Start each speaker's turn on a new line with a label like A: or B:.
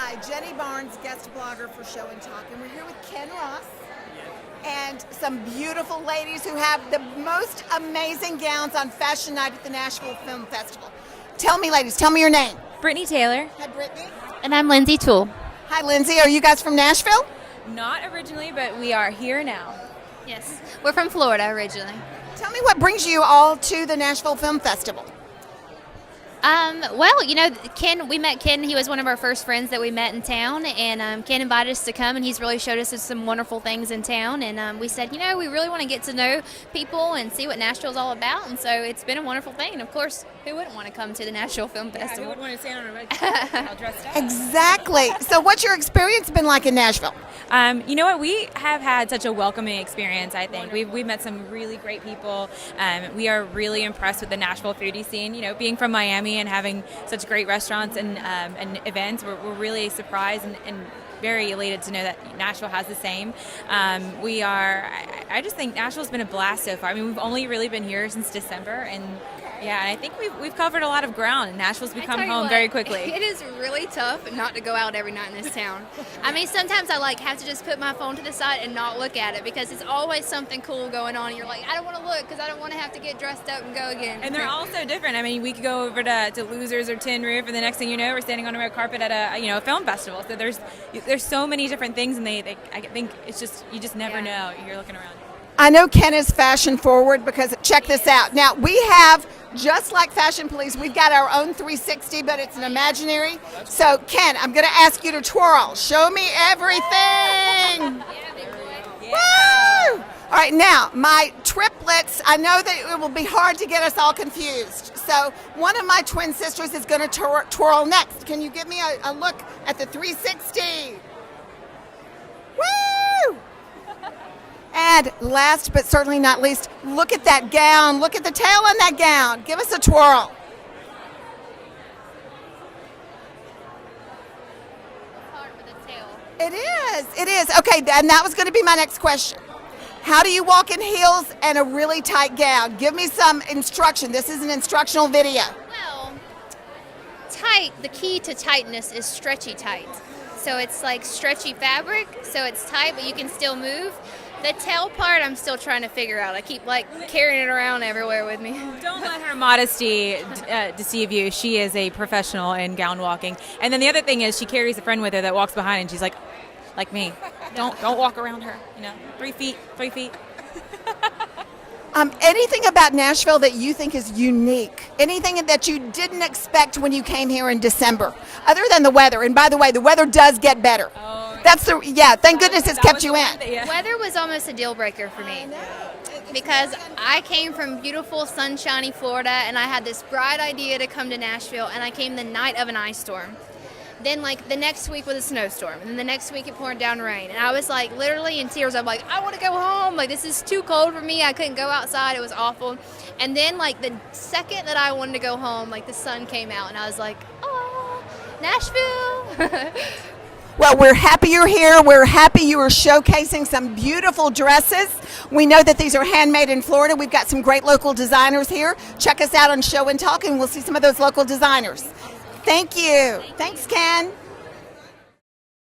A: Hi, Jenny Barnes, guest blogger for Show and Talk, and we're here with Ken Ross and some beautiful ladies who have the most amazing gowns on Fashion Night at the Nashville Film Festival. Tell me, ladies, tell me your name.
B: Brittainy Taylor.
A: Hi, Brittainy.
C: And I'm Linsey Toole.
A: Hi, Linsey. Are you guys from Nashville?
B: Not originally, but we are here now.
C: Yes, we're from Florida originally.
A: Tell me what brings you all to the Nashville Film Festival.
C: Well, you know, we met Ken. He was one of our first friends that we met in town, and Ken invited us to come, and he's really showed us some wonderful things in town. And we said, you know, we really want to get to know people and see what Nashville's all about. And so it's been a wonderful thing. And of course, who wouldn't want to come to the Nashville Film Festival?
B: Who would want to stand on a red carpet all dressed up?
A: Exactly. So what's your experience been like in Nashville?
B: You know what? We have had such a welcoming experience, I think. We've met some really great people. We are really impressed with the Nashville foodie scene. You know, being from Miami and having such great restaurants and events, we're really surprised and very elated to know that Nashville has the same. I just think Nashville's been a blast so far. I mean, we've only really been here since December, and yeah, and I think we've covered a lot of ground, and Nashville's become home very quickly.
D: It is really tough not to go out every night in this town. I mean, sometimes I have to just put my phone to the side and not look at it because it's always something cool going on. And you're like, I don't want to look because I don't want to have to get dressed up and go again.
B: And they're all so different. I mean, we could go over to Losers or Tin Roof, and the next thing you know, we're standing on a red carpet at a film festival. So there's so many different things, and I think it's just you just never know. You're looking around.
A: I know Ken is fashion forward because check this out. Now, we have, just like Fashion Police, we've got our own 360, but it's an imaginary. So, Ken, I'm going to ask you to twirl. Show me everything. Woo! All right, now, my triplets, I know that it will be hard to get us all confused. So, one of my twin sisters is going to twirl next. Can you give me a look at the 360? Woo! And last but certainly not least, look at that gown. Look at the tail on that gown. Give us a twirl.
C: Hard with the tail.
A: It is. It is. Okay, and that was going to be my next question. How do you walk in heels and a really tight gown? Give me some instruction. This is an instructional video.
C: Well, tight, the key to tightness is stretchy tight. So it's like stretchy fabric, so it's tight, but you can still move. The tail part, I'm still trying to figure out. I keep carrying it around everywhere with me.
B: Don't let her modesty deceive you. She is a professional in gown walking. And then the other thing is she carries a friend with her that walks behind, and she's like me. Don't walk around her. 3 feet.
A: Anything about Nashville that you think is unique? Anything that you didn't expect when you came here in December, other than the weather? And by the way, the weather does get better. Thank goodness it's kept you in.
D: Weather was almost a deal breaker for me because I came from beautiful, sunshiny Florida, and I had this bright idea to come to Nashville, and I came the night of an ice storm. Then, the next week was a snowstorm, and then the next week it poured down rain, and I was literally in tears. I'm like, I want to go home. This is too cold for me. I couldn't go outside. It was awful. And then, the second that I wanted to go home, the sun came out, and I was like, oh, Nashville.
A: Well, we're happy you're here. We're happy you are showcasing some beautiful dresses. We know that these are handmade in Florida. We've got some great local designers here. Check us out on Show and Talk, and we'll see some of those local designers. Thank you. Thanks, Ken.